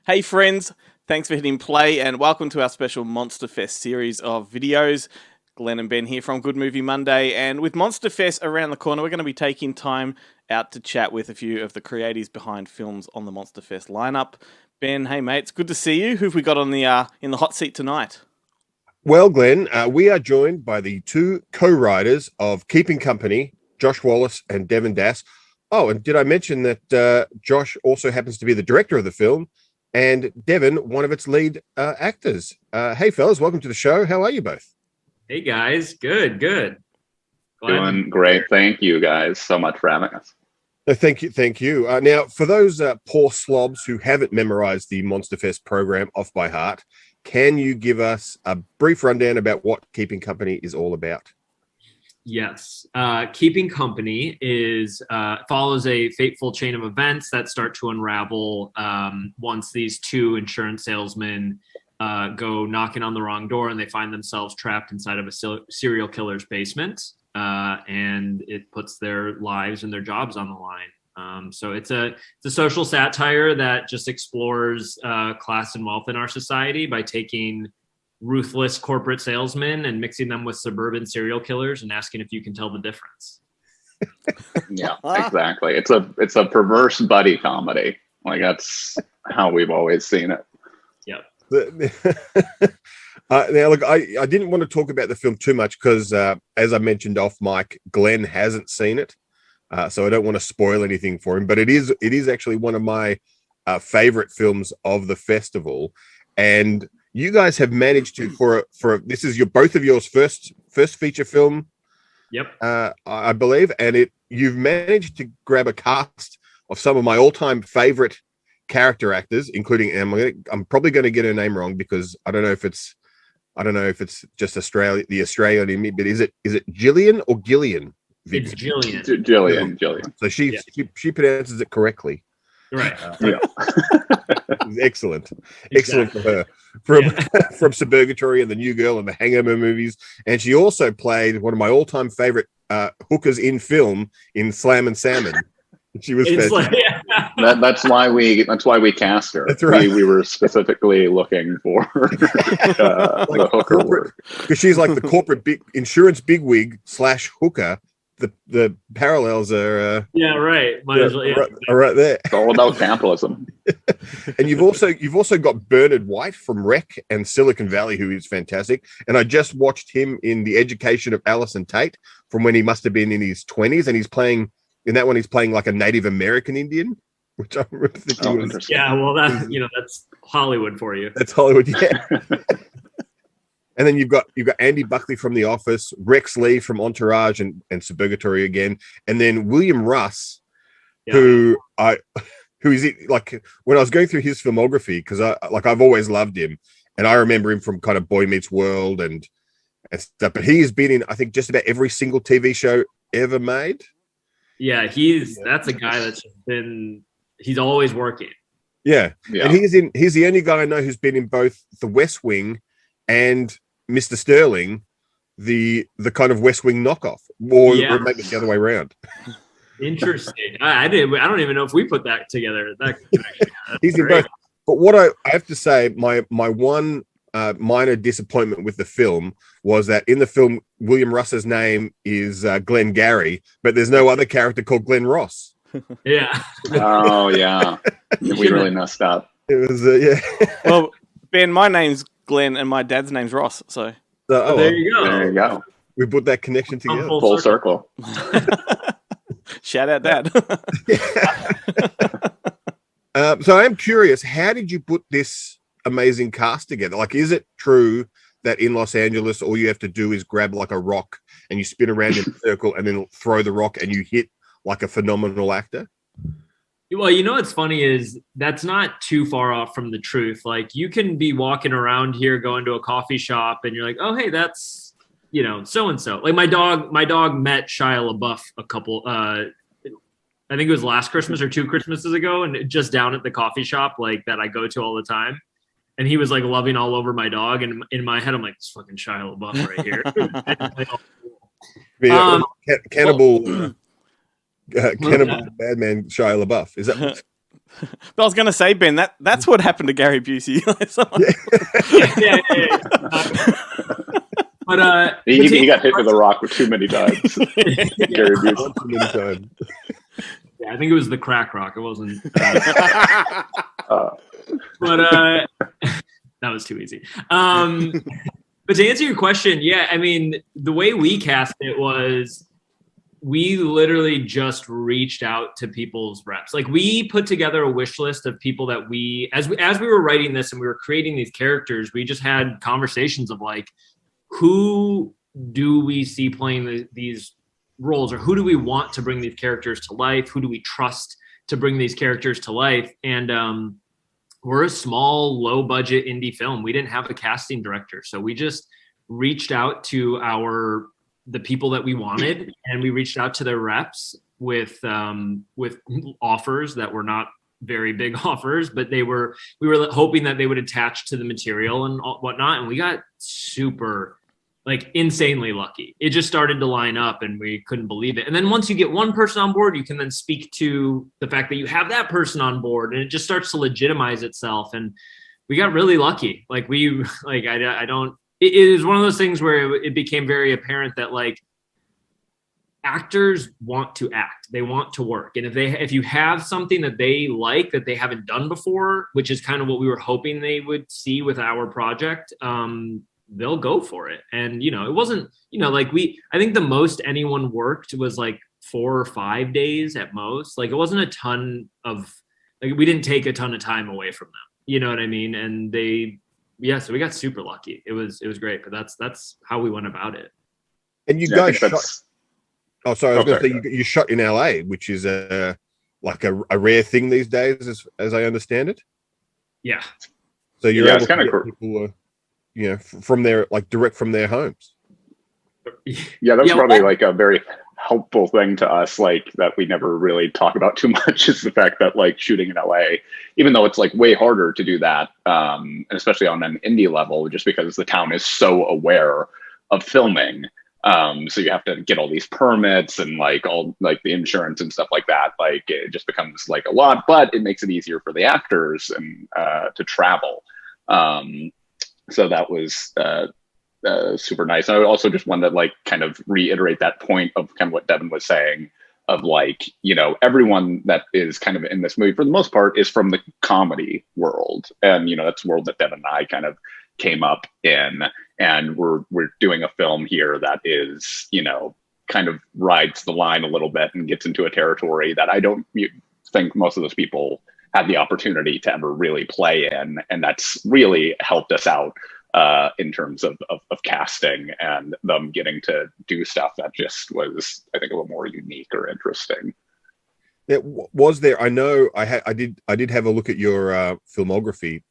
Hey friends, thanks for hitting play and welcome to our special Monster Fest series of videos. Glenn and Ben here from Good Movie Monday, and with Monster Fest around the corner, we're going to be taking time out to chat with a few of the creators behind films on the Monster Fest lineup. Ben, hey mate, it's good to see you. Who have we got on the in the hot seat tonight? Well, Glenn, we are joined by the two co-writers of Keeping Company, Josh Wallace and Devin. Oh, and did I mention that Josh also happens to be the director of the film, and Devin, one of its lead actors. Hey, fellas, welcome to the show. How are you both? Hey, guys. Good. Doing great. Thank you, guys, so much for having us. Thank you. Now, for those poor slobs who haven't memorized the Monster Fest program off by heart, can you give us a brief rundown about what Keeping Company is all about? Yes. Keeping Company follows a fateful chain of events that start to unravel once these two insurance salesmen go knocking on the wrong door and they find themselves trapped inside of a serial killer's basement, and it puts their lives and their jobs on the line. So it's a social satire that just explores class and wealth in our society by taking ruthless corporate salesmen and mixing them with suburban serial killers and asking if you can tell the difference. Yeah, exactly. It's a perverse buddy comedy. Like, that's how we've always seen it. Yep. Now, look, I didn't want to talk about the film too much because, as I mentioned off mic, Glenn hasn't seen it, so I don't want to spoil anything for him. But it is actually one of my favorite films of the festival, and you guys have managed to for this is both of yours first feature film. Yep. I believe, and you've managed to grab a cast of some of my all-time favorite character actors, including, I'm probably going to get her name wrong because I don't know if it's just the Australian in me, but is it Gillian or Gillian? It's Gillian. Gillian. So she pronounces it correctly. Right. Excellent Exactly. for her from Suburgatory and The New Girl and the Hangover movies, and she also played one of my all-time favorite hookers in film in Slam and Salmon. She was That's why we cast her. That's right. We were specifically looking for the hooker word, because she's like the corporate insurance bigwig / hooker. The parallels are right. Might as well, are right there. It's all about capitalism. And you've also got Bernard White from Rec and Silicon Valley, who is fantastic. And I just watched him in The Education of Allison Tate from when he must have been in his 20s, and he's playing like a Native American Indian, which I remember thinking was... Yeah, well, that's Hollywood for you. That's Hollywood, yeah. And then you've got Andy Buckley from The Office, Rex Lee from Entourage and Suburgatory again, and then William Russ, who is it? Like, when I was going through his filmography, because I've always loved him, and I remember him from kind of Boy Meets World and stuff. But he has been in, I think, just about every single TV show ever made. Yeah, that's a guy that's been. He's always working. Yeah. And he's the only guy I know who's been in both The West Wing and Mr. Sterling, the kind of West Wing knockoff, or maybe it's the other way around. Interesting. I don't even know if we put that together. He's in both. But what I have to say, my one minor disappointment with the film was that in the film, William Russ's name is Glenn Gary, but there's no other character called Glenn Ross. Yeah. Oh yeah, we really messed up. It was Well, Ben, my name's Glenn and my dad's name's Ross, so there you go. There you go. We put that connection together. Full circle. Shout out, Dad. So I'm curious, how did you put this amazing cast together? Like, is it true that in Los Angeles, all you have to do is grab like a rock and you spin around in a circle and then throw the rock and you hit like a phenomenal actor? Well, what's funny is that's not too far off from the truth. Like, you can be walking around here, going to a coffee shop, and you're like, oh, hey, that's, so-and-so. Like, my dog met Shia LaBeouf a couple, I think it was last Christmas or 2 Christmases ago, and just down at the coffee shop, like, that I go to all the time. And he was, like, loving all over my dog. And in my head, I'm like, it's fucking Shia LaBeouf right here. Cannibal Badman Shia LaBeouf. Is that But I was going to say, Ben, that's what happened to Gary Busey. But he got hit with a rock too many times. Gary Busey. Too many times. Yeah, I think it was the crack rock. It wasn't. But that was too easy. But to answer your question, yeah, I mean, the way we cast it was we literally just reached out to people's reps. Like we put together a wish list of people that as we were writing this and we were creating these characters, we just had conversations of like, who do we see playing these roles, or who do we want to bring these characters to life? Who do we trust to bring these characters to life? And we're a small, low budget indie film. We didn't have a casting director. So we just reached out to the people that we wanted, and we reached out to their reps with offers that were not very big offers, but we were hoping that they would attach to the material and whatnot. And we got super, like, insanely lucky. It just started to line up and we couldn't believe it. And then once you get one person on board, you can then speak to the fact that you have that person on board, and it just starts to legitimize itself. And we got really lucky. Like it is one of those things where it became very apparent that like actors want to act, they want to work. And if you have something that they like that they haven't done before, which is kind of what we were hoping they would see with our project, they'll go for it. And, it wasn't, like I think the most anyone worked was like 4 or 5 days at most. Like it wasn't a ton of, like, we didn't take a ton of time away from them. You know what I mean? And so we got super lucky. It was great, but that's how we went about it. And you guys shot. Oh, sorry. I was going to say you shot in LA, which is like a rare thing these days, as I understand it. Yeah. So you're able to get people, from their, like, direct from their homes. Yeah, that was probably like a very helpful thing to us, like, that we never really talk about too much, is the fact that, like, shooting in LA, even though it's like way harder to do that, and especially on an indie level, just because the town is so aware of filming. So you have to get all these permits and like all like the insurance and stuff like that. Like it just becomes like a lot, but it makes it easier for the actors and to travel. So that was super nice. And I also just wanted to like kind of reiterate that point of kind of what Devin was saying of like, everyone that is kind of in this movie for the most part is from the comedy world. And, that's the world that Devin and I kind of came up in. And we're doing a film here that is, kind of rides the line a little bit and gets into a territory that I don't think most of those people had the opportunity to ever really play in. And that's really helped us out in terms of casting and them getting to do stuff that just was, I think, a little more unique or interesting. Yeah, was there? I know I did have a look at your filmography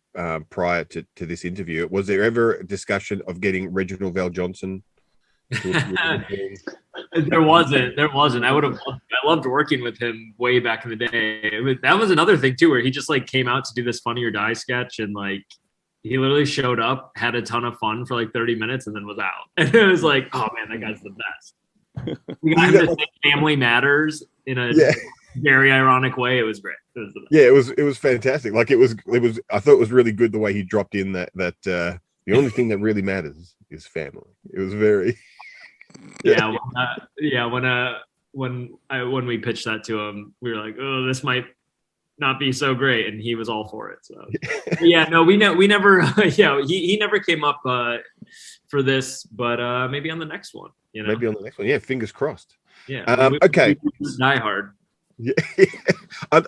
prior to this interview. Was there ever a discussion of getting Reginald Val Johnson? There wasn't. I loved working with him way back in the day. That was another thing too, where he just like came out to do this Funny or Die sketch, and like he literally showed up, had a ton of fun for like 30 minutes, and then was out. And it was like, oh man, that guy's the best. We got him to say Family Matters in a very ironic way. It was great. It was fantastic. Like it was. I thought it was really good the way he dropped in that the only thing that really matters is family. It was very. When we pitched that to him, we were like, oh, this might not be so great, and he was all for it. So we never he never came up for this, but maybe on the next one, maybe on the next one. Yeah, fingers crossed. Yeah. Okay. Die Hard. Yeah.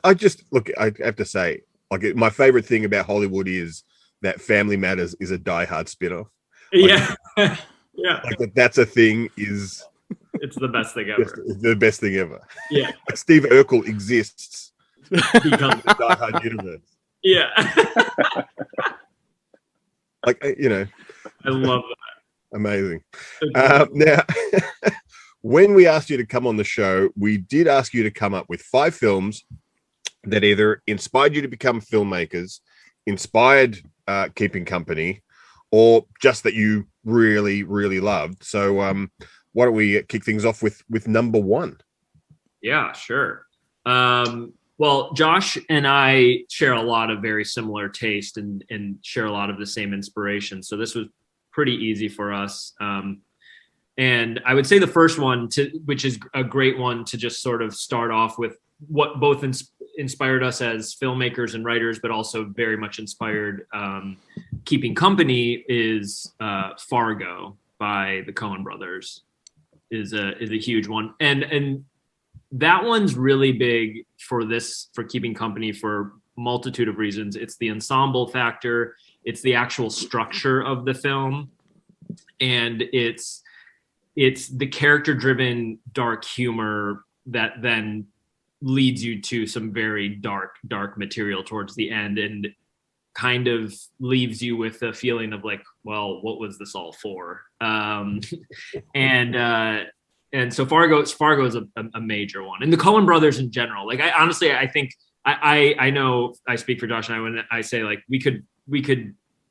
I just look. I have to say, like, my favorite thing about Hollywood is that Family Matters is a Die Hard spinoff. Like, yeah. Like that's a thing. It's the best thing ever. It's the best thing ever. Yeah. Like Steve Urkel exists because of the Die Hard universe. Yeah. Like, I love that. Amazing. Now, when we asked you to come on the show, we did ask you to come up with 5 films that either inspired you to become filmmakers, inspired Keeping Company, or just that you really, really loved. So why don't we kick things off with number 1? Yeah, sure. Well, Josh and I share a lot of very similar taste and share a lot of the same inspiration. So this was pretty easy for us. And I would say the first one, which is a great one to just sort of start off with what both inspired us as filmmakers and writers, but also very much inspired Keeping Company, is Fargo by the Coen brothers is a huge one. And that one's really big for Keeping Company for a multitude of reasons. It's the ensemble factor, it's the actual structure of the film, and it's the character-driven dark humor that then leads you to some very dark material towards the end, and kind of leaves you with a feeling of like, well, what was this all for? And so Fargo is a major one, and the Coen brothers in general. Like, I think I know I speak for Josh and I when I say like we could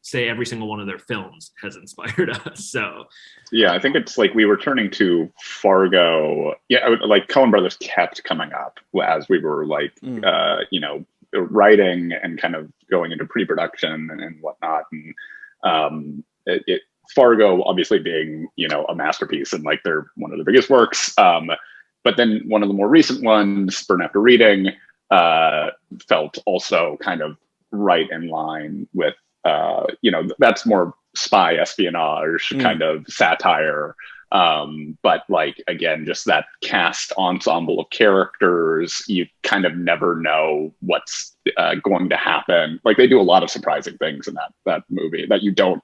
say every single one of their films has inspired us. So yeah, I think it's like we were turning to Fargo. Yeah, like Coen brothers kept coming up as we were like writing and kind of going into pre-production and whatnot, and Fargo obviously being, a masterpiece and like they're one of the biggest works. But then one of the more recent ones, Burn After Reading, felt also kind of right in line with, that's more spy espionage kind of satire. But like, again, just that cast ensemble of characters, you kind of never know what's going to happen. Like they do a lot of surprising things in that movie that you don't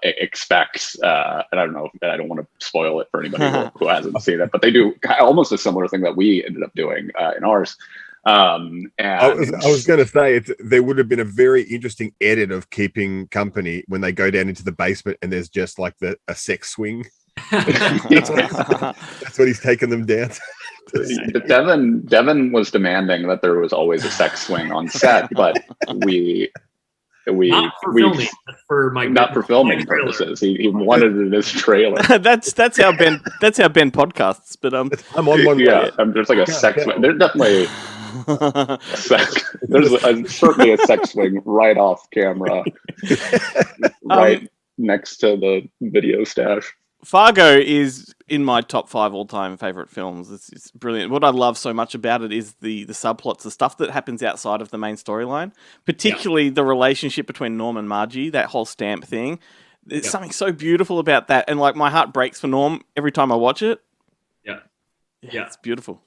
expect, and I don't know, I don't want to spoil it for anybody who hasn't seen it, but they do almost a similar thing that we ended up doing in ours. And I was going to say there would have been a very interesting edit of Keeping Company when they go down into the basement and there's just like a sex swing. That's what he's taken them down to. Devin was demanding that there was always a sex swing on set, but we not for filming, not for filming purposes. He wanted it as trailer. that's how Ben podcasts. But I'm on one. Yeah, there's like a sex swing. There's definitely there's certainly a sex swing right off camera, right next to the video stash. Fargo is in my top 5 all-time favorite films. It's brilliant. What I love so much about it is the subplots, the stuff that happens outside of the main storyline, particularly the relationship between Norm and Margie, that whole stamp thing. There's something so beautiful about that, and like my heart breaks for Norm every time I watch it. Yeah, it's beautiful.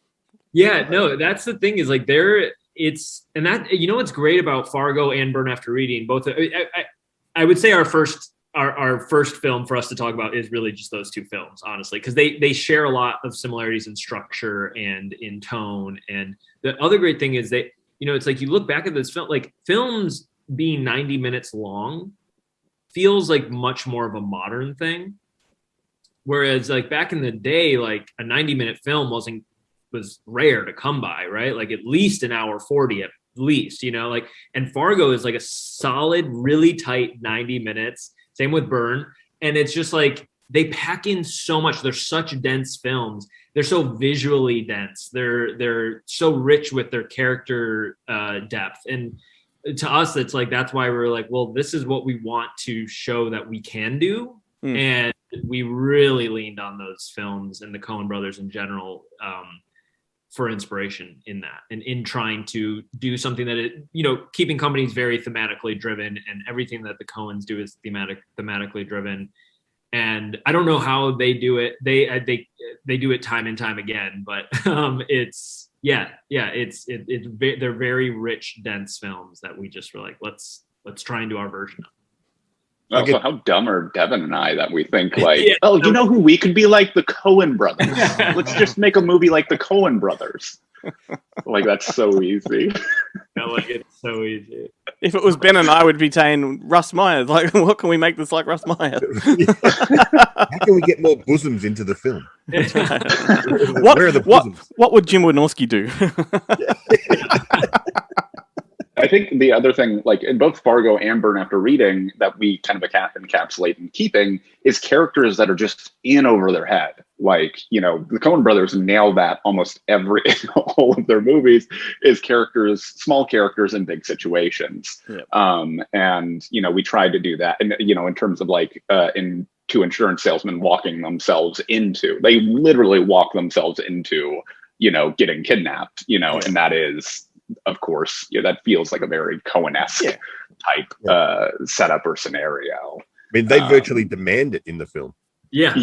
Yeah, no, that's the thing is like and that, what's great about Fargo and Burn After Reading, both. I would say our first film for us to talk about is really just those two films, honestly, because they share a lot of similarities in structure and in tone. And the other great thing is that, it's like you look back at this film, like films being 90 minutes long feels like much more of a modern thing. Whereas like back in the day, like a 90-minute film was rare to come by, right? Like at least an hour 40 at least, and Fargo is like a solid, really tight 90 minutes. Same with Burn. And it's just like they pack in so much. They're such dense films. They're so visually dense. They're so rich with their character depth. And to us, it's like, that's why we're like, well, this is what we want to show that we can do. And we really leaned on those films and the Coen brothers in general for inspiration in that, and in trying to do something that Keeping Company is very thematically driven, and everything that the Coens do is thematically driven. And I don't know how they do it. They do it time and time again, but they're very rich, dense films that we just were like, let's try and do our version of. Also, how dumb are Devin and I that we think like, you know who we could be like? The Coen brothers. Let's just make a movie like the Coen brothers. Like, that's so easy. It's so easy. If it was Ben and I, would be saying Russ Meyer. Like, what can we make this like Russ Meyer? How can we get more bosoms into the film? Where are the bosoms? What would Jim Wynorski do? I think the other thing, like in both Fargo and Burn After Reading, that we kind of encapsulate in Keeping is characters that are just in over their head. Like, you know, the Coen brothers nail that almost all of their movies is characters, small characters in big situations. Yep. And, you know, we tried to do that. And, you know, in terms of like in Two Insurance Salesmen walking themselves into, they literally walk themselves into, you know, getting kidnapped, you know, and that is, of course, yeah, that feels like a very Coen-esque type setup or scenario. I mean, they virtually demand it in the film. Yeah.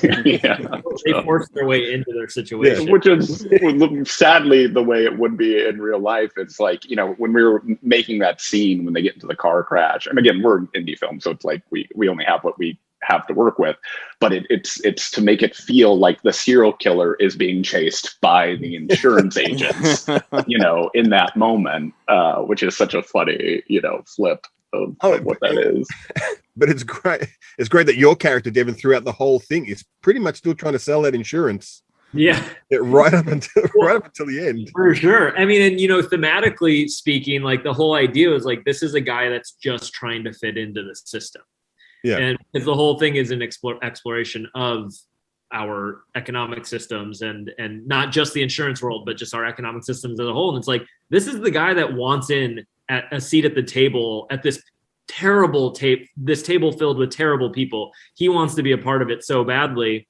They force their way into their situation. Which is sadly the way it would be in real life. It's like, you know, when we were making that scene when they get into the car crash, and again, we're an indie film, so it's like we only have what we have to work with, but it's to make it feel like the serial killer is being chased by the insurance agents, you know, in that moment, which is such a funny, you know, flip of what that is. But it's great. It's great that your character, Devin, throughout the whole thing is pretty much still trying to sell that insurance. Yeah, right up until the end. For sure. I mean, and you know, thematically speaking, like the whole idea is like this is a guy that's just trying to fit into the system. Yeah, and because the whole thing is an exploration of our economic systems and not just the insurance world, but just our economic systems as a whole. And it's like this is the guy that wants in at a seat at the table at this this table filled with terrible people. He wants to be a part of it so badly,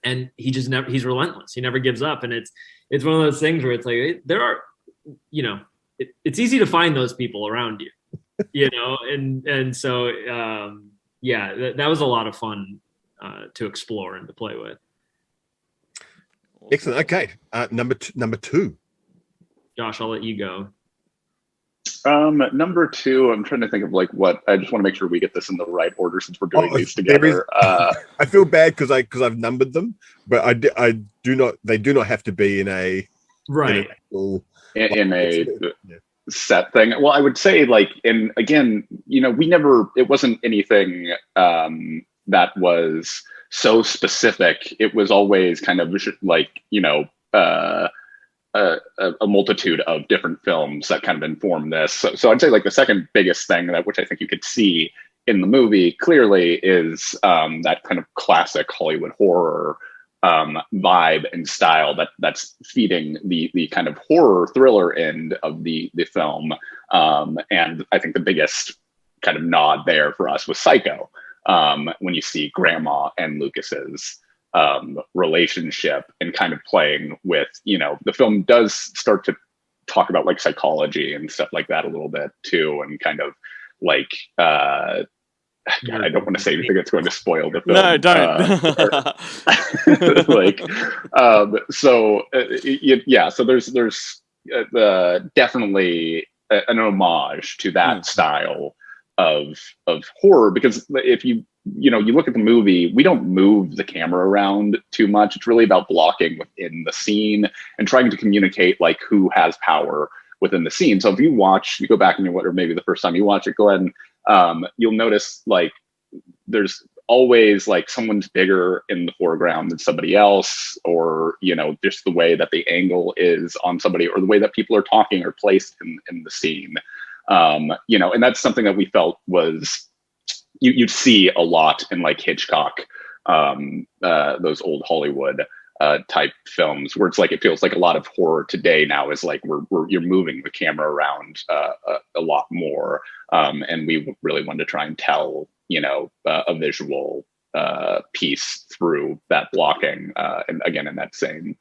and he just never. He's relentless. He never gives up, and it's one of those things where it's like there are, you know, it's easy to find those people around you, you know, and so. Yeah, that was a lot of fun to explore and to play with. Excellent. Okay, number two. Josh, I'll let you go. Number two, I'm trying to think of like what. I just want to make sure we get this in the right order since we're doing these together. I feel bad because I've numbered them, but I do not. They do not have to be in a right in a set thing. Well, I would say like, and again, you know, it wasn't anything that was so specific. It was always kind of like, you know, a multitude of different films that kind of inform this. So I'd say like the second biggest thing which I think you could see in the movie clearly is that kind of classic Hollywood horror vibe and style that's feeding the kind of horror thriller end of the film. And I think the biggest kind of nod there for us was Psycho, when you see Grandma and Lucas's relationship and kind of playing with, you know, the film does start to talk about like psychology and stuff like that a little bit too, and kind of like God, I don't want to say anything that's going to spoil the film. No, don't. So there's definitely an homage to that style of horror, because if you look at the movie, we don't move the camera around too much. It's really about blocking within the scene and trying to communicate like who has power within the scene. So if you go back and or maybe the first time you watch it, go ahead and you'll notice like there's always like someone's bigger in the foreground than somebody else, or, you know, just the way that the angle is on somebody or the way that people are talking or placed in the scene. You know, and that's something that we felt was you'd see a lot in like Hitchcock, those old Hollywood type films, where it's like it feels like a lot of horror today now is like you're moving the camera around a lot more, and we really wanted to try and tell, you know, a visual piece through that blocking, and again in that same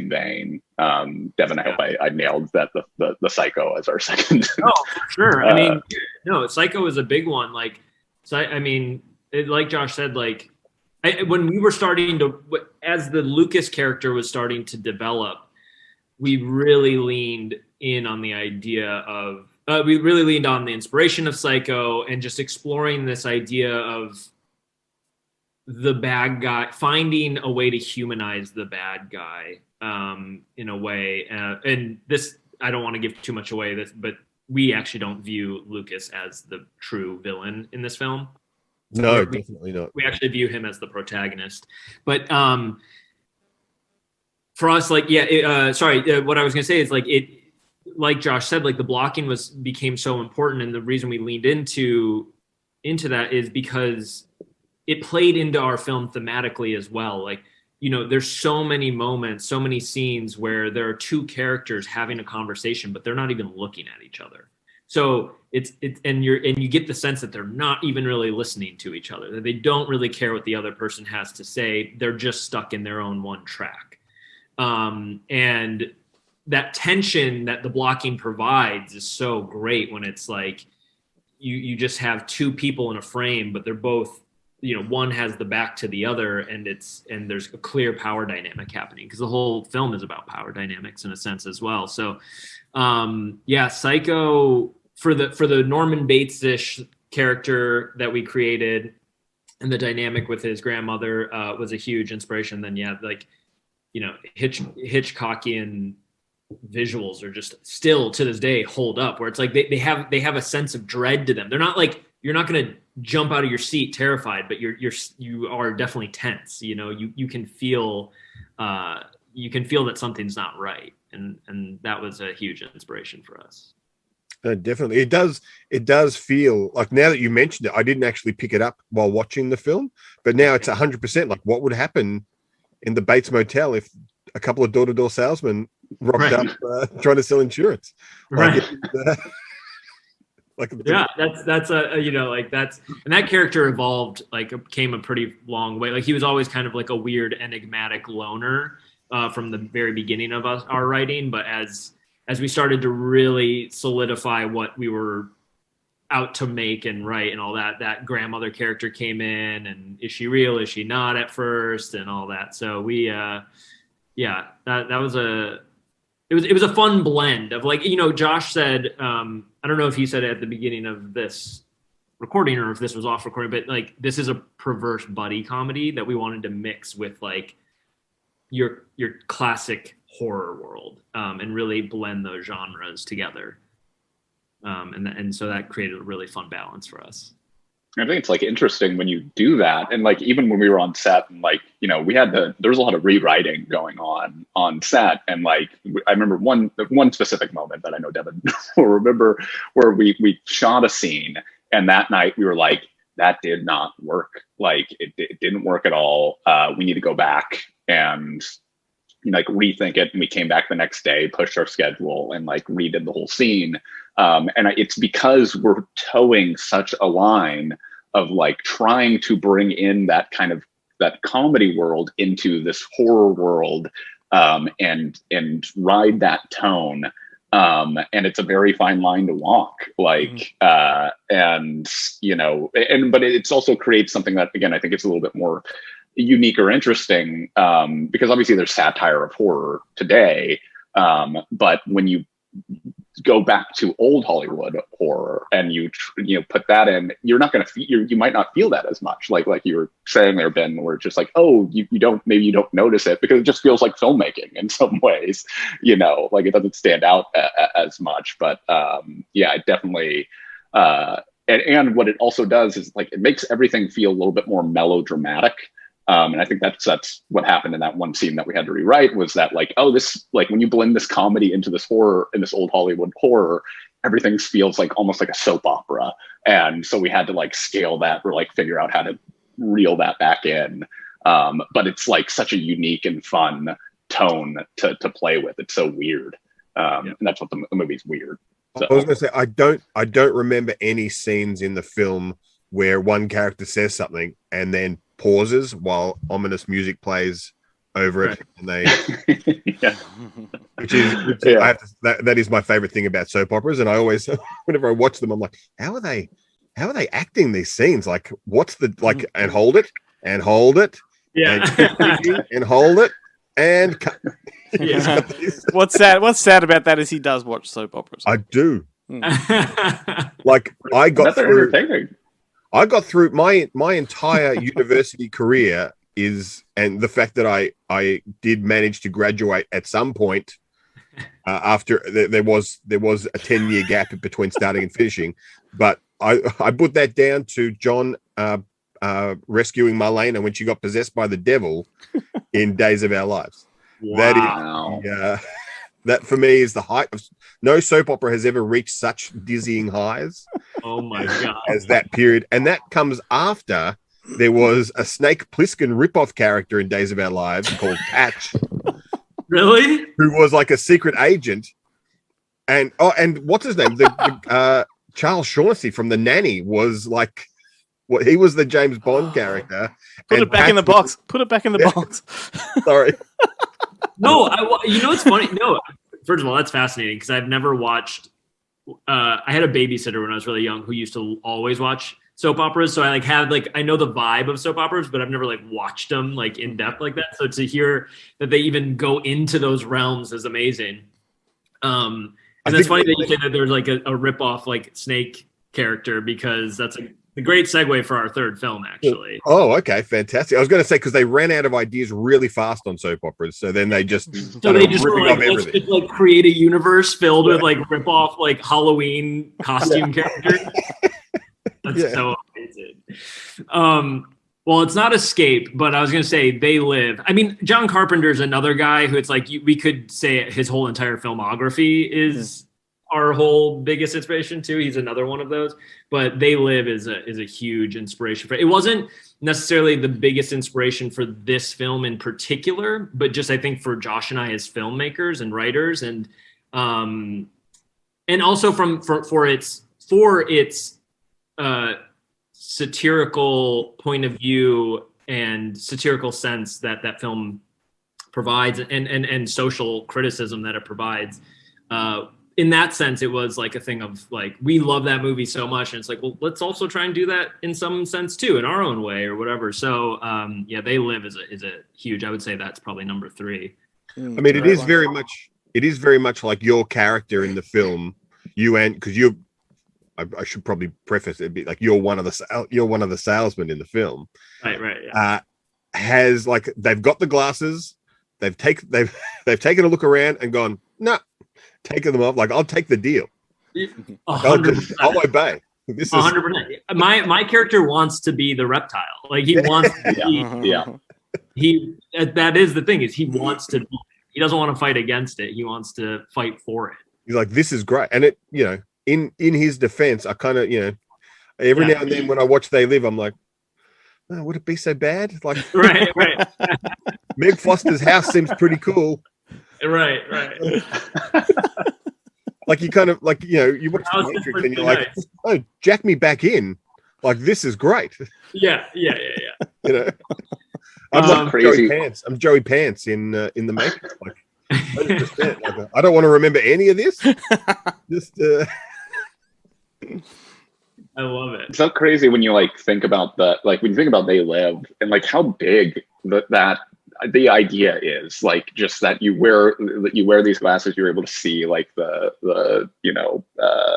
vein. Devin, I hope I nailed that the Psycho as our second. Oh, for sure. I mean, no, Psycho is a big one. Like, so I mean, like Josh said, like when we were starting to, as the Lucas character was starting to develop, we really leaned in on the idea of, we really leaned on the inspiration of Psycho and just exploring this idea of the bad guy, finding a way to humanize the bad guy in a way. And this, I don't want to give too much away, but we actually don't view Lucas as the true villain in this film. No, definitely not. We actually view him as the protagonist. But for us, like, what I was going to say is like like Josh said, like the blocking became so important, and the reason we leaned into that is because it played into our film thematically as well. Like, you know, there's so many moments, so many scenes where there are two characters having a conversation, but they're not even looking at each other. So you get the sense that they're not even really listening to each other, that they don't really care what the other person has to say. They're just stuck in their own one track. And that tension that the blocking provides is so great when it's like you just have two people in a frame, but they're both, you know, one has the back to the other, and there's a clear power dynamic happening, because the whole film is about power dynamics in a sense as well. So Psycho, for the Norman Bates-ish character that we created, and the dynamic with his grandmother was a huge inspiration. Then like, you know, Hitchcockian visuals are just still to this day hold up, where it's like they have a sense of dread to them. They're not like, you're not going to jump out of your seat terrified, but you are definitely tense. You know, you can feel that something's not right, and that was a huge inspiration for us. Definitely, it does feel like, now that you mentioned it, I didn't actually pick it up while watching the film, but now it's 100% like what would happen in the Bates Motel if a couple of door-to-door salesmen rocked up trying to sell insurance. Like, right. That's you know, like and that character evolved, like came a pretty long way. Like he was always kind of like a weird enigmatic loner from the very beginning of our writing, but as we started to really solidify what we were out to make and write and all that grandmother character came in, and is she real, is she not at first, and all that. So we it was a fun blend of, like, you know, Josh said, I don't know if he said it at the beginning of this recording or if this was off recording, but like, this is a perverse buddy comedy that we wanted to mix with like your classic horror world, and really blend those genres together. And so that created a really fun balance for us. I think it's like interesting when you do that. And like, even when we were on set, and like, you know, there was a lot of rewriting going on set. And like, I remember one specific moment that I know Devin will remember, where we shot a scene, and that night we were like, that did not work. Like it didn't work at all. We need to go back and, you know, like rethink it. And we came back the next day, pushed our schedule, and like redid the whole scene. And it's because we're towing such a line of like trying to bring in that kind of that comedy world into this horror world, and ride that tone. And it's a very fine line to walk, like, and, you know, but it also creates something that, again, I think it's a little bit more unique or interesting, because obviously there's satire of horror today. But when you go back to old Hollywood horror and you put that in, you're not going to you might not feel that as much, like you were saying there, Ben, where it's just like, oh, you don't notice it because it just feels like filmmaking in some ways, you know, like it doesn't stand out as much. But it definitely, and what it also does is like it makes everything feel a little bit more melodramatic. And I think that's what happened in that one scene that we had to rewrite, was that like, oh, this, like when you blend this comedy into this horror, in this old Hollywood horror, everything feels like almost like a soap opera. And so we had to like scale that, or like figure out how to reel that back in. But it's like such a unique and fun tone to play with. It's so weird. And that's what the movie's weird. So. I was going to say, I don't remember any scenes in the film where one character says something and then pauses while ominous music plays over it, and they which I have to, that is my favorite thing about soap operas. And I always, whenever I watch them, I'm like, how are they acting these scenes? Like, what's the like, and hold it and hold it, and hold it and cut. What's sad about that is he does watch soap operas. I do. Like I got through my entire university career and the fact that I did manage to graduate at some point after there was a 10-year gap between starting and finishing, but I put that down to John rescuing Marlena when she got possessed by the devil in Days of Our Lives. Wow. That for me is the height of no soap opera has ever reached such dizzying highs. Oh my God. As that period. And that comes after there was a Snake Plissken ripoff character in Days of Our Lives called Patch. Really? Who was like a secret agent. And what's his name? Charles Shaughnessy from The Nanny was like, he was the James Bond character. Put it back in the box. Put it back in the box. Sorry. No, you know what's funny? No, first of all, that's fascinating because I've never watched. I had a babysitter when I was really young who used to always watch soap operas, so I I know the vibe of soap operas, but I've never watched them in depth like that. So to hear that they even go into those realms is amazing. And it's funny that you say that there's a rip-off Snake character because that's a great segue for our third film, actually. Oh, okay, fantastic. I was going to say because they ran out of ideas really fast on soap operas, so then they just let's just create a universe filled with rip-off Halloween costume characters. That's so amazing. Well, it's not Escape, but I was going to say They Live. I mean, John Carpenter's another guy who it's we could say his whole entire filmography is our whole biggest inspiration too. He's another one of those, but They Live is a huge inspiration for it. It wasn't necessarily the biggest inspiration for this film in particular, but just I think for Josh and I as filmmakers and writers, and also for its satirical point of view and satirical sense that film provides, and social criticism that it provides. In that sense, it was a thing of we love that movie so much, and it's well, let's also try and do that in some sense too, in our own way or whatever. So They Live is a huge. I would say that's probably number 3. I mean, it is very much like your character in the film. I should probably preface it you're one of the salesmen in the film. Right. Yeah. Has they've got the glasses, they've taken a look around and gone, no. Taking them off, I'll take the deal. 100%. I'll obey. This is 100%. My character wants to be the reptile. He wants to be. That is the thing, is he wants to be. He doesn't want to fight against it. He wants to fight for it. He's this is great, and it in his defense, I kind of every now and then when I watch They Live, I'm oh, would it be so bad? Right. Meg Foster's house seems pretty cool. Right. You kind of you watch The Matrix and you're nice. Oh, jack me back in. This is great. Yeah. I'm crazy. Joey Pants. I'm Joey Pants in The Matrix. 100%. I don't want to remember any of this. Just I love it. It's so crazy when you think about when you think about They Live and how big that the idea is, just that you wear these glasses, you're able to see the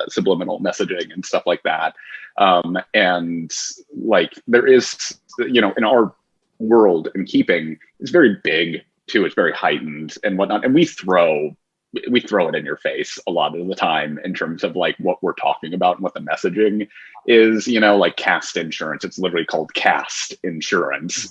subliminal messaging and stuff like that, and there is in our world and keeping, it's very big too, it's very heightened and whatnot, and we throw it in your face a lot of the time in terms of what we're talking about and what the messaging is, cast insurance. It's literally called cast insurance,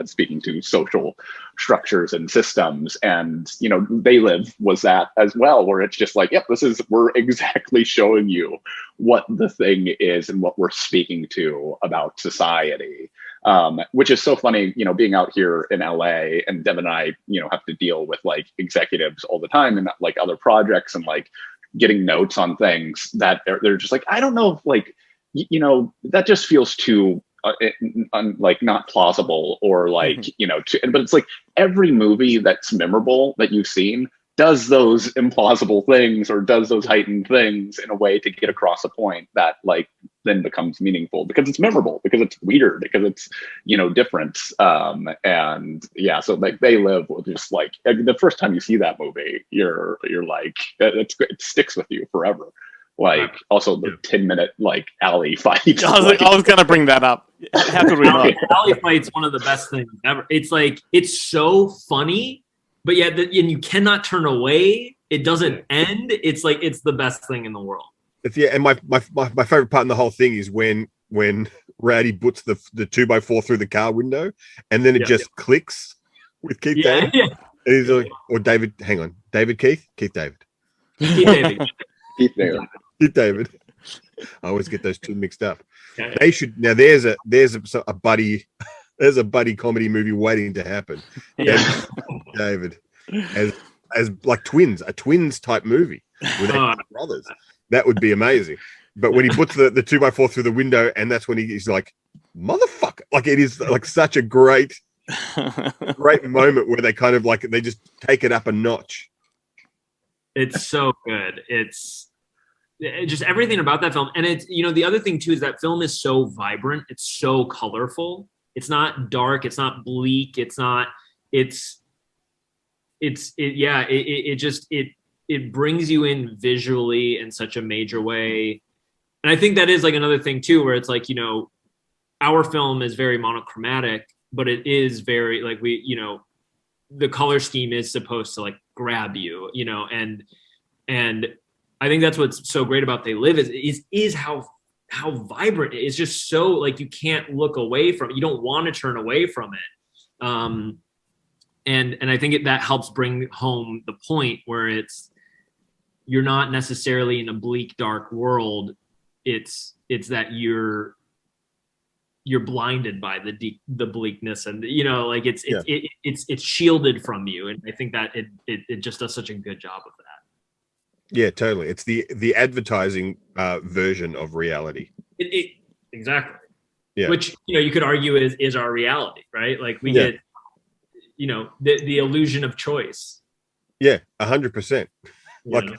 speaking to social structures and systems. And, They Live was that as well, where it's just yep, we're exactly showing you what the thing is and what we're speaking to about society. Which is so funny, being out here in LA, and Devin and I, have to deal with executives all the time and other projects and getting notes on things that they're just I don't know if that just feels too not plausible or but it's every movie that's memorable that you've seen does those implausible things or does those heightened things in a way to get across a point that then becomes meaningful because it's memorable, because it's weird, because it's different. So They Live will just the first time you see that movie, you're it sticks with you forever. Also the 10-minute alley fight. I was gonna bring that up. How could we not? Alley fight's one of the best things ever. It's it's so funny, but yet and you cannot turn away. It doesn't end. It's it's the best thing in the world. And my favorite part in the whole thing is when Rowdy puts the 2x4 through the car window, and then it just clicks with Keith David. He's like, or David. Hang on, Keith David. Keith David. Keith David. I always get those two mixed up. Okay. They should now. There's a buddy. There's a buddy comedy movie waiting to happen. Yeah. David as like twins, a twins type movie with brothers. That would be amazing. But when he puts the 2x4 through the window, and that's when he's like, motherfucker. Like, it is like such a great moment where they kind of like, they just take it up a notch. It's so good. It's just everything about that film. And it's, the other thing too, is that film is so vibrant. It's so colorful. It's not dark. It's not bleak. It's not, it brings you in visually in such a major way. And I think that is like another thing too, where it's like, our film is very monochromatic, but it is very like the color scheme is supposed to like grab you, and I think that's what's so great about They Live is how vibrant it is. Just so like you can't look away from it. You don't want to turn away from it. And I think that helps bring home the point where you're not necessarily in a bleak, dark world. It's that you're blinded by the bleakness, and it's shielded from you. And I think that it just does such a good job of that. Yeah, totally. It's the advertising version of reality. Exactly. Yeah. Which you could argue is our reality, right? Like we get the illusion of choice. Yeah, 100%. Like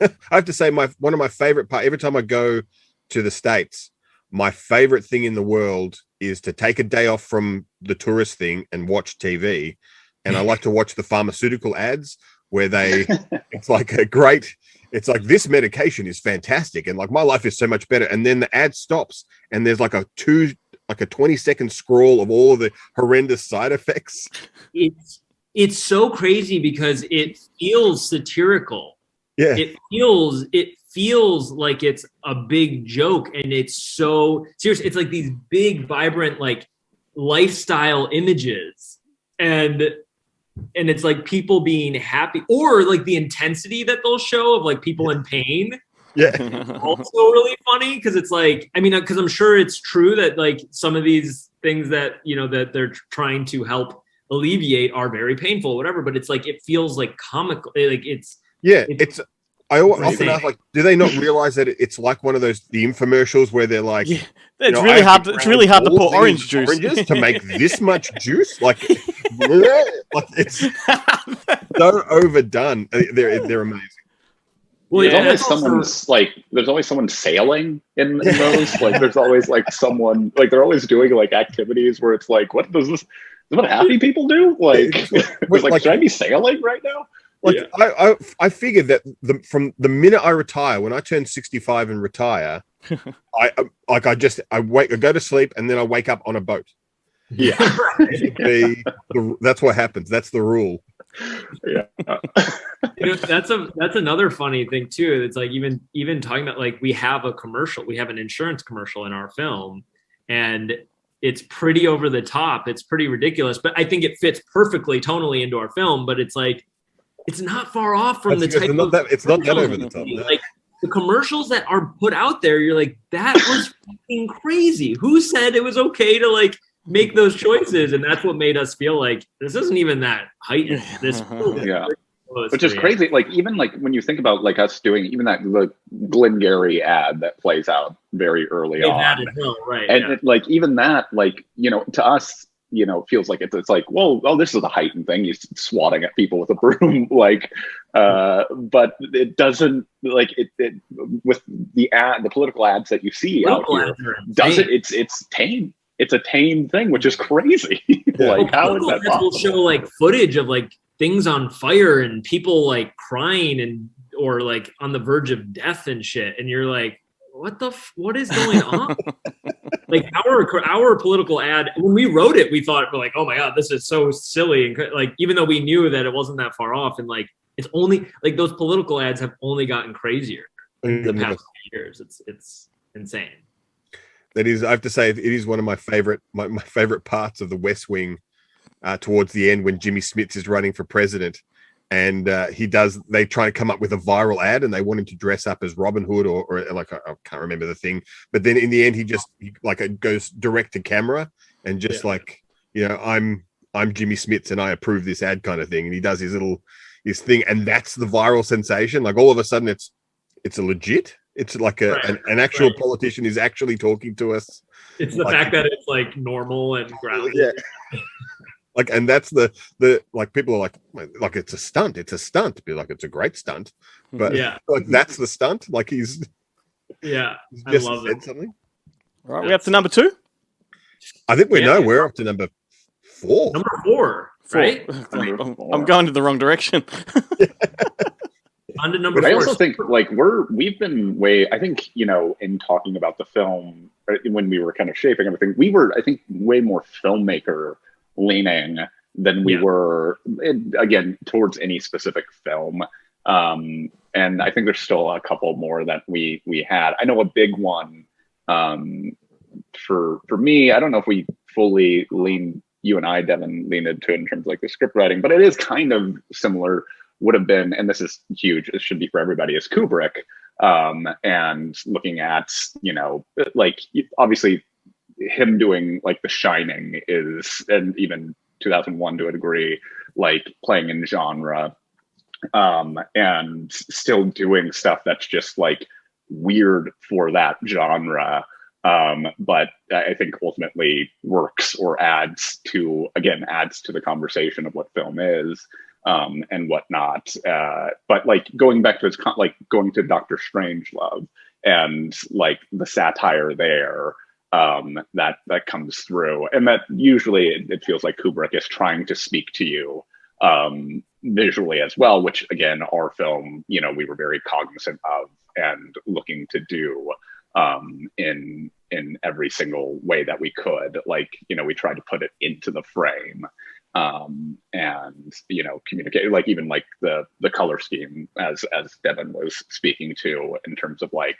I have to say, one of my favorite parts, every time I go to the States, my favorite thing in the world is to take a day off from the tourist thing and watch TV. And I like to watch the pharmaceutical ads where it's like this medication is fantastic. And like my life is so much better. And then the ad stops and there's like a 20-second scroll of all of the horrendous side effects. It's so crazy because it feels satirical. Yeah. It feels like it's a big joke, and it's so serious. It's like these big, vibrant, like lifestyle images, and it's like people being happy, or like the intensity that they'll show of like people in pain. Yeah. Also really funny because it's like, because I'm sure it's true that like some of these things that that they're trying to help alleviate are very painful, whatever. But it's like it feels like comical, like it's. Yeah, I often ask, like, do they not realize that it's like one of the infomercials where they're like, it's really hard. It's really hard to pour oranges to make this much juice. Like, it's so overdone. They're amazing. Well, there's always someone sailing in those. Like, there's always like someone, like they're always doing like activities where it's like, what does this? Is what happy people do? Like, should I be sailing right now? Like I figured that from the minute I retire, when I turn 65 and retire, I go to sleep and then I wake up on a boat. Yeah, that's what happens. That's the rule. Yeah, that's another funny thing too. It's like even talking about like we have an insurance commercial in our film, and it's pretty over the top. It's pretty ridiculous, but I think it fits perfectly tonally into our film. But it's like. It's not far off from it's not that over the top. No. Like the commercials that are put out there, you're like, that was fucking crazy. Who said it was okay to like make those choices? And that's what made us feel like this isn't even that heightened. Which is crazy. Like even like when you think about like us doing even the Glengarry ad that plays out very early on, right? And it, like even that, like to us. Feels like it's like, well, this is a heightened thing. He's swatting at people with a broom, like, but it doesn't like it with the political ads that you see out here. It's tame. It's a tame thing, which is crazy. Like, how is that possible? Will show like footage of like things on fire and people like crying or like on the verge of death and shit, and you're like, what is going on? Like our political ad, when we wrote it, we thought, we're like, oh my God, this is so silly. And like, even though we knew that it wasn't that far off, and like, it's only like those political ads have only gotten crazier in the past few years. It's insane. That is, I have to say, it is one of my favorite parts of the West Wing towards the end when Jimmy Smits is running for president. And they try to come up with a viral ad and they want him to dress up as Robin Hood or like, I can't remember the thing. But then in the end, he it goes direct to camera and just I'm Jimmy Smits and I approve this ad kind of thing. And he does his thing. And that's the viral sensation. Like all of a sudden it's a legit. It's like an actual politician is actually talking to us. It's the fact that it's like normal and grounded. Yeah. Like, and that's the people are like it's a stunt. It's a stunt. Be like, it's a great stunt, but like that's the stunt. Like he's I love said it. Something. All right, we're up to number 2. I think we're up to number 4. Number 4, right? I'm going to the wrong direction. On to number 4. I also think like we've been I think, in talking about the film when we were kind of shaping everything, we were, I think, way more filmmaker leaning than we were, again, towards any specific film. And I think there's still a couple more that we had. I know a big one for me, I don't know if we fully leaned, you and I, Devin, leaned into it in terms of like the script writing, but it is kind of similar, would have been, and this is huge, it should be for everybody, is Kubrick. And looking at, like obviously him doing like The Shining is, and even 2001 to a degree, like playing in genre, and still doing stuff that's just like weird for that genre. But I think ultimately works or adds to the conversation of what film is, and whatnot. But like going back to his, going to Dr. Strangelove and like the satire there, that comes through, and that usually it feels like Kubrick is trying to speak to you visually as well, which again, our film, we were very cognizant of and looking to do in every single way that we could. Like, we tried to put it into the frame, and communicate, like even like the color scheme as Devin was speaking to, in terms of like,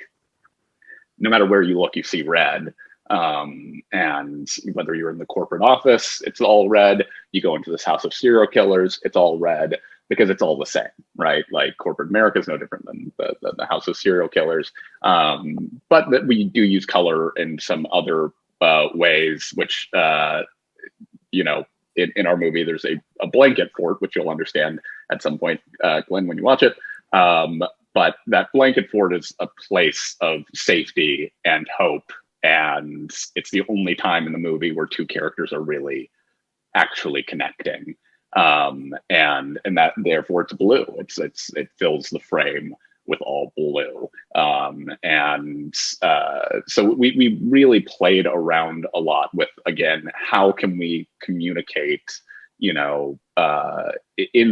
no matter where you look, you see red. And whether you're in the corporate office, it's all red. You go into this house of serial killers, it's all red, because it's all the same, right? Like corporate America is no different than the house of serial killers. But that we do use color in some other ways, which, in our movie, there's a blanket fort, which you'll understand at some point, Glenn, when you watch it. But that blanket fort is a place of safety and hope. And it's the only time in the movie where two characters are really actually connecting. And that therefore it's blue. It fills the frame with all blue. So we really played around a lot with, again, how can we communicate, in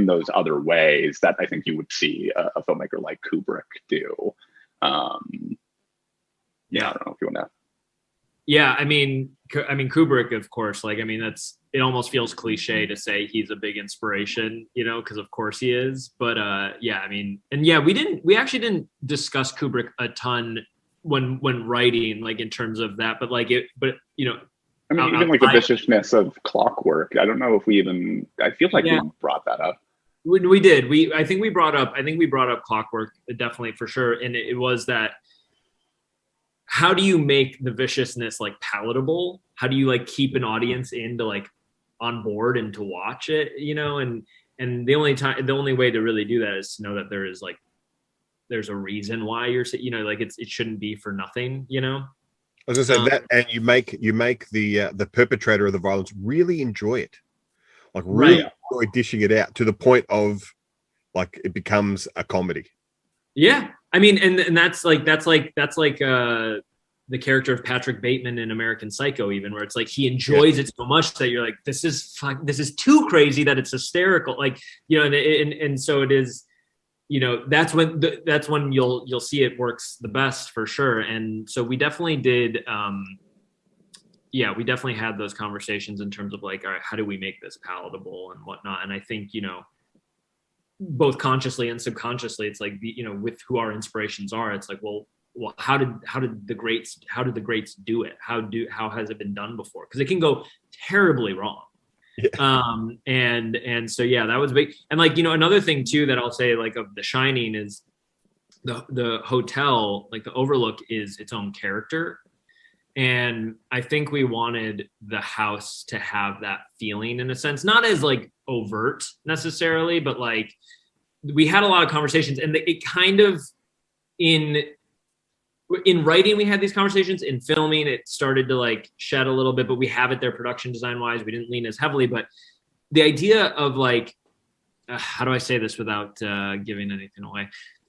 those other ways that I think you would see a filmmaker like Kubrick do. I don't know if you want to. Yeah, I mean, Kubrick, of course. Like, I mean, it almost feels cliche to say he's a big inspiration, because of course he is. But yeah, I mean, and yeah, we actually didn't discuss Kubrick a ton when writing, like in terms of that. But like I mean, even like the viciousness of Clockwork. I don't know if we even. I feel like we brought that up. We did. I think we brought up Clockwork, definitely, for sure. And it was that. How do you make the viciousness like palatable? How do you like keep an audience in to like on board and to watch it, and the only way to really do that is to know that there's a reason why you're, like it shouldn't be for nothing, I was gonna say that, and you make the perpetrator of the violence really enjoy it, like really enjoy dishing it out to the point of like it becomes a comedy. Yeah, I mean, and that's like the character of Patrick Bateman in American Psycho, even, where it's like he enjoys it so much that you're like, this is too crazy that it's hysterical, like, and so it is, that's when you'll see it works the best, for sure. And so we definitely did, we definitely had those conversations in terms of like, all right, how do we make this palatable and whatnot? And I think, both consciously and subconsciously, it's like, with who our inspirations are, it's like, well, how did the greats do it? How has it been done before? Because it can go terribly wrong. And so yeah, that was big. And like, you know, another thing too that I'll say like of The Shining is the hotel, like the Overlook, is its own character. And I think we wanted the house to have that feeling in a sense, not as like overt necessarily, but like we had a lot of conversations, and it kind of in writing, we had these conversations. In filming, it started to like shed a little bit, but we have it there production design wise. We didn't lean as heavily, but the idea of like, how do I say this without giving anything away?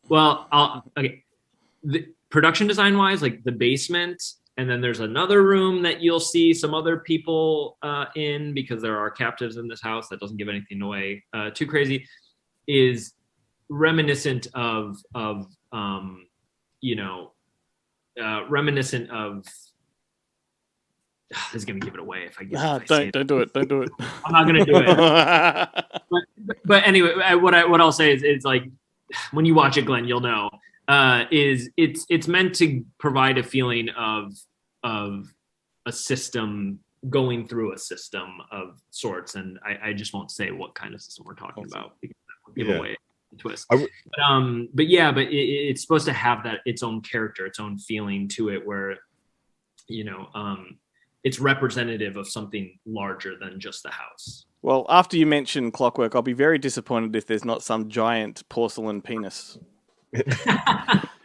Well, the production design wise, like the basement, and then there's another room that you'll see some other people in, because there are captives in this house. That doesn't give anything away too crazy. Is reminiscent of reminiscent of. This is gonna give it away if I give it. Don't do it. Don't do it. I'm not gonna do it. but anyway, what I'll say is like, when you watch it, Glenn, you'll know. Is it's meant to provide a feeling of a system going through a system of sorts, and I just won't say what kind of system we're talking about because that will give away the twist. But it's supposed to have that its own character, its own feeling to it, where it's representative of something larger than just the house. Well, after you mention Clockwork, I'll be very disappointed if there's not some giant porcelain penis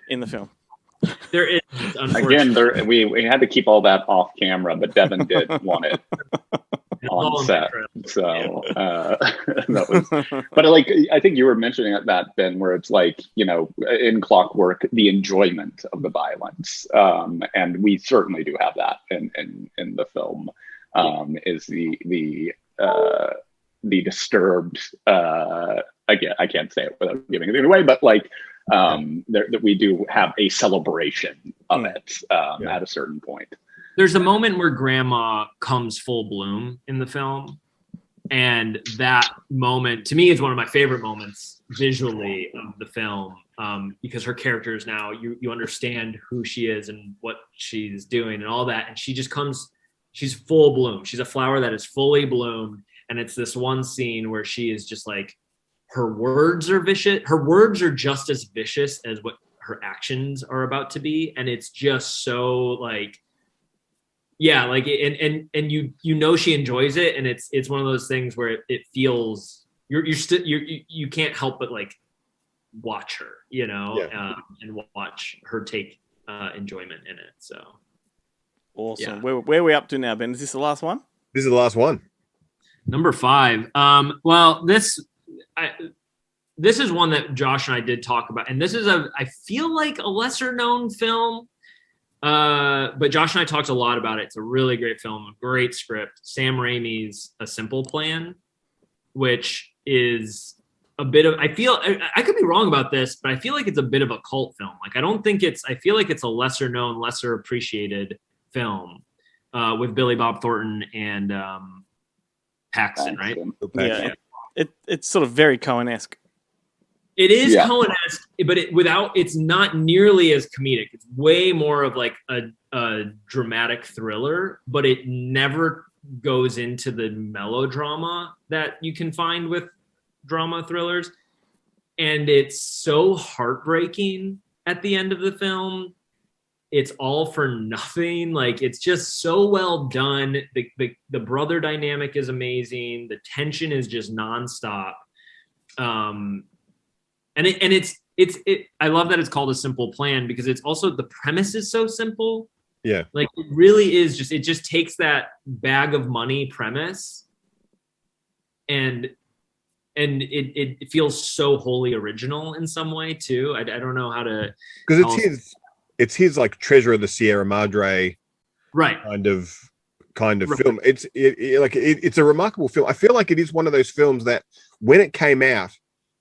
in the film. There is. Again, we had to keep all that off camera, but Devin did want it on set. So that was. But like, I think you were mentioning that, Ben, where it's like, in Clockwork, the enjoyment of the violence, and we certainly do have that in the film. Is the disturbed. Again, I can't say it without giving it away, but like. That we do have a celebration of it at a certain point. There's a moment where Grandma comes full bloom in the film, and that moment to me is one of my favorite moments visually of the film, because her character is now you understand who she is and what she's doing and all that, and she's full bloom. She's a flower that is fully bloomed, and it's this one scene where she is just like, her words are vicious. Her words are just as vicious as what her actions are about to be. And it's just so like, yeah, like, and you she enjoys it. And it's one of those things where it feels you can't help but like watch her, and watch her take enjoyment in it. So. Awesome. Yeah. Where are we up to now, Ben? Is this the last one? This is the last one. Number 5. Well, this is one that Josh and I did talk about, and this is I feel like a lesser known film, but Josh and I talked a lot about it. It's a really great film, a great script. Sam Raimi's A Simple Plan, which is a bit of, I could be wrong about this, but I feel like it's a bit of a cult film. Like, I feel like it's a lesser known, lesser appreciated film with Billy Bob Thornton and Paxton, right? Yeah. It's sort of very Coen-esque. It is Coen-esque, but it's not nearly as comedic. It's way more of like a dramatic thriller, but it never goes into the melodrama that you can find with drama thrillers. And it's so heartbreaking at the end of the film. It's all for nothing. Like, it's just so well done. The brother dynamic is amazing. The tension is just nonstop. And it's I love that it's called A Simple Plan, because it's also, the premise is so simple. Yeah. Like, it really is it just takes that bag of money premise and it feels so wholly original in some way too. I don't know how to, because it's his like Treasure of the Sierra Madre, right? Kind of right. film. It's a remarkable film. I feel like it is one of those films that when it came out,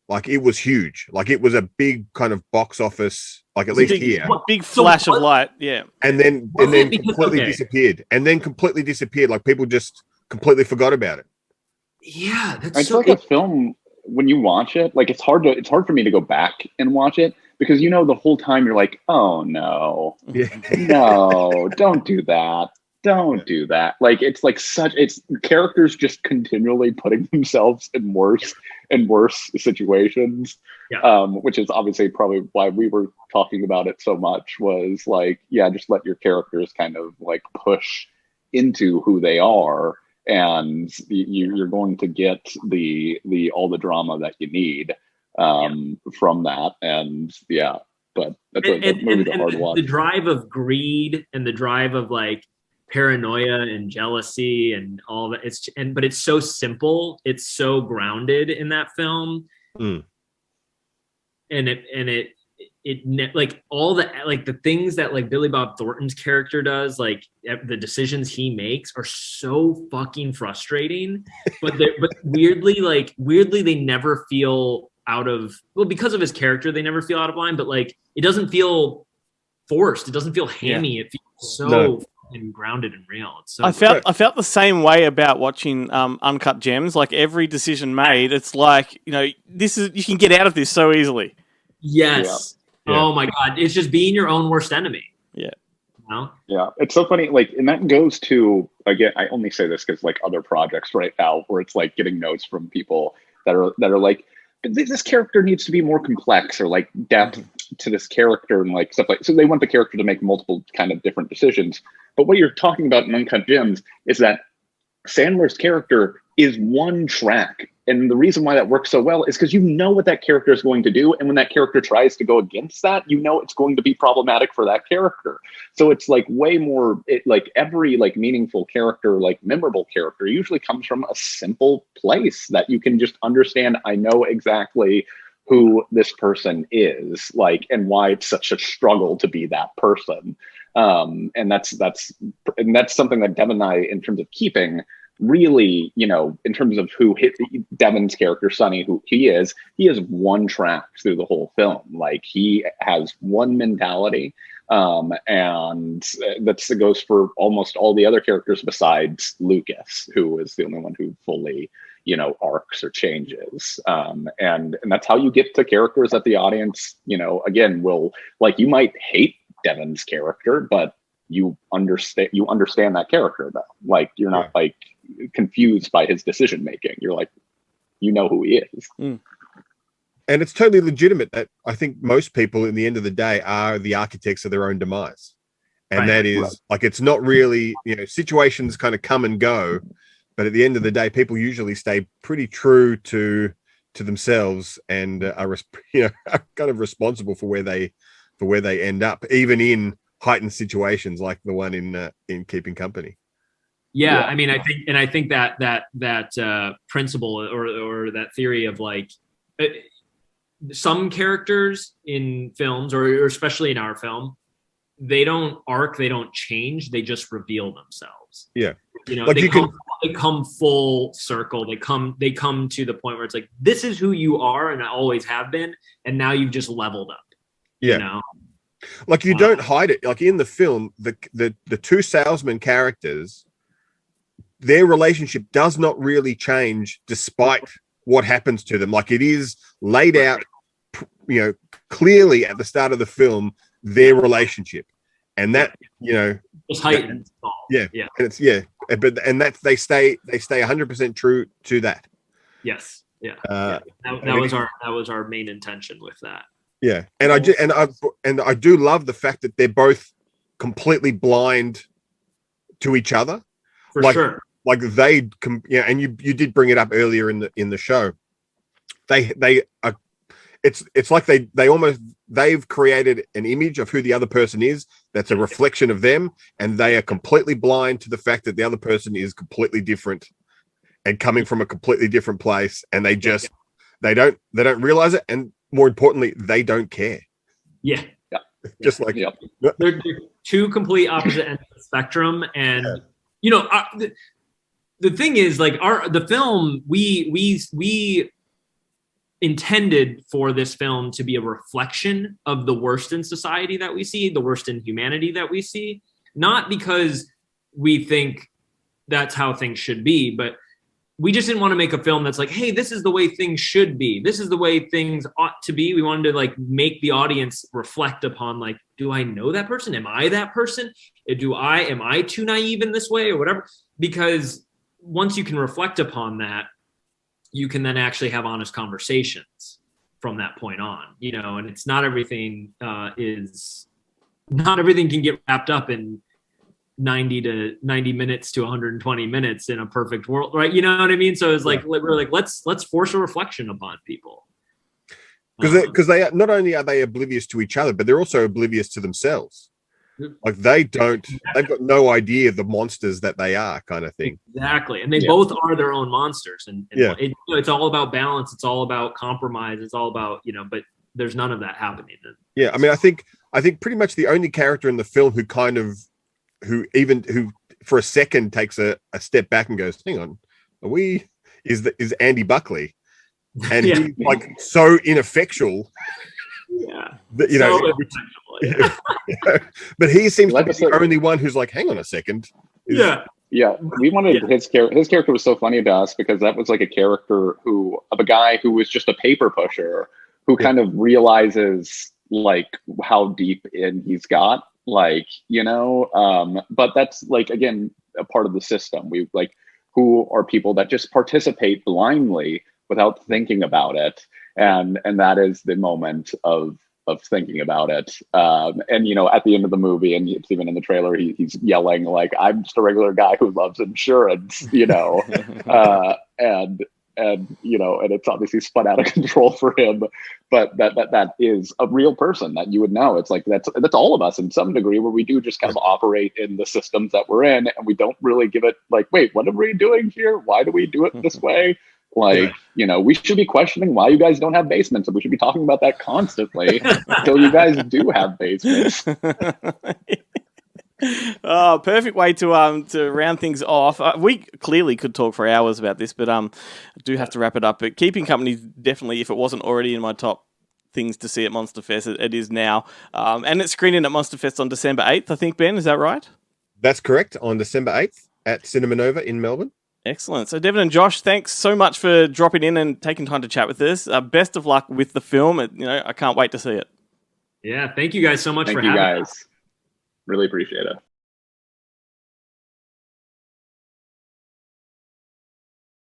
like, it was huge. Like, it was a big kind of box office, like at least here. Big flash of light, yeah. And then completely disappeared. And then completely disappeared. Like, people just completely forgot about it. Yeah, it's so like a film. When you watch it, like, it's hard for me to go back and watch it, because the whole time you're like, oh no, no, don't do that. don't do that. Like, it's like it's characters just continually putting themselves in worse and worse situations. Yeah. Which is obviously probably why we were talking about it so much, was like, yeah, just let your characters kind of like push into who they are, and you're going to get all the drama that you need from that. And yeah, but that's a movie hard to watch. The drive of greed and the drive of like paranoia and jealousy and all that, but it's so simple, it's so grounded in that film. And it like all the like the things that like Billy Bob Thornton's character does, like the decisions he makes are so fucking frustrating, but weirdly they never feel out of, well, because of his character they never feel out of line, but like it doesn't feel forced, it doesn't feel hammy. It feels so and grounded and real. It's so I felt the same way about watching Uncut Gems. Like every decision made, it's like, you can get out of this so easily. Yes. Yeah. Oh my God. It's just being your own worst enemy. Yeah. Yeah. It's so funny. Like, and that goes to, again, I only say this because like other projects right now where it's like getting notes from people that are like, this character needs to be more complex, or like depth to this character and like stuff like, so they want the character to make multiple kind of different decisions. But what you're talking about in Uncut Gems is that Sandler's character is one track. And the reason why that works so well is because you know what that character is going to do. And when that character tries to go against that, you know it's going to be problematic for that character. So it's like way more, like every like meaningful character, like memorable character usually comes from a simple place that you can just understand. I know exactly who this person is, like, and why it's such a struggle to be that person. And that's something that Devin and I, in terms of keeping, really, in terms of who hit Devin's character, Sonny, who he is one track through the whole film. Like, he has one mentality. And that goes for almost all the other characters besides Lucas, who is the only one who fully, arcs or changes. And that's how you get to characters that the audience, again, will, like, you might hate Devin's character, but you understand that character, though. Like, you're not like confused by his decision making. You're like, who he is. And it's totally legitimate that I think most people in the end of the day are the architects of their own demise. And that is like, it's not really, situations kind of come and go, but at the end of the day, people usually stay pretty true to themselves and are kind of responsible for where they end up, even in heightened situations like the one in Keeping Company. Yeah, I mean, I think that principle or that theory of like some characters in films, or especially in our film, they don't arc, they don't change, they just reveal themselves. Yeah, like they come full circle. They come to the point where it's like, this is who you are, and I always have been, and now you've just leveled up. Yeah. Like, you don't hide it. Like in the film, the two salesman characters, their relationship does not really change despite what happens to them. Like, it is laid out, clearly at the start of the film, their relationship, and that it's heightened. Yeah, and it's that they stay 100% true to that. Yes, that was our main intention with that. Yeah, and I do love the fact that they're both completely blind to each other. For sure. Like and you did bring it up earlier in the show. They are. It's like they've created an image of who the other person is that's a reflection of them, and they are completely blind to the fact that the other person is completely different and coming from a completely different place, and they don't realize it, and more importantly, they don't care. Yeah. Just like they're two complete opposite ends of the spectrum, and the thing is, like, the film, we intended for this film to be a reflection of the worst in society that we see, the worst in humanity that we see, not because we think that's how things should be, but we just didn't want to make a film that's like, hey, this is the way things should be. This is the way things ought to be. We wanted to like make the audience reflect upon, like, do I know that person? Am I that person? am I too naive in this way or whatever? Because once you can reflect upon that, you can then actually have honest conversations from that point on, and it's not everything can get wrapped up in 90 minutes to 120 minutes in a perfect world, right? You know what I mean? So it's like, we're like, let's force a reflection upon people. Because they not only are they oblivious to each other, but they're also oblivious to themselves. Like they've got no idea the monsters that they are, kind of thing. Exactly. And they both are their own monsters. And it's all about balance. It's all about compromise. It's all about, but there's none of that happening. Yeah. I mean, I think pretty much the only character in the film who for a second takes a step back and goes, hang on, is Andy Buckley. And he's like so ineffectual. Yeah. That, but he seems to be the only one who's like, hang on a second. Yeah. We wanted his character was so funny to us because that was like a character of a guy who was just a paper pusher who kind of realizes like how deep in he's got, like, but that's like, again, a part of the system. We like, who are people that just participate blindly without thinking about it. And that is the moment of thinking about it. And, at the end of the movie, and it's even in the trailer, he's yelling like, I'm just a regular guy who loves insurance, and it's obviously spun out of control for him, but that is a real person that you would know. It's like, that's all of us in some degree, where we do just kind of operate in the systems that we're in, and we don't really give it like, wait, what are we doing here? Why do we do it this way? Like, we should be questioning why you guys don't have basements, and we should be talking about that constantly until you guys do have basements. Oh, perfect way to round things off. We clearly could talk for hours about this, but I do have to wrap it up. But Keeping Company, definitely, if it wasn't already in my top things to see at Monster Fest, it is now. And it's screening at Monster Fest on December 8th, I think, Ben, is that right? That's correct, on December 8th at Cinema Nova in Melbourne. Excellent. So, Devin and Josh, thanks so much for dropping in and taking time to chat with us. Best of luck with the film. I can't wait to see it. Yeah, thank you guys so much for having us. Really appreciate it.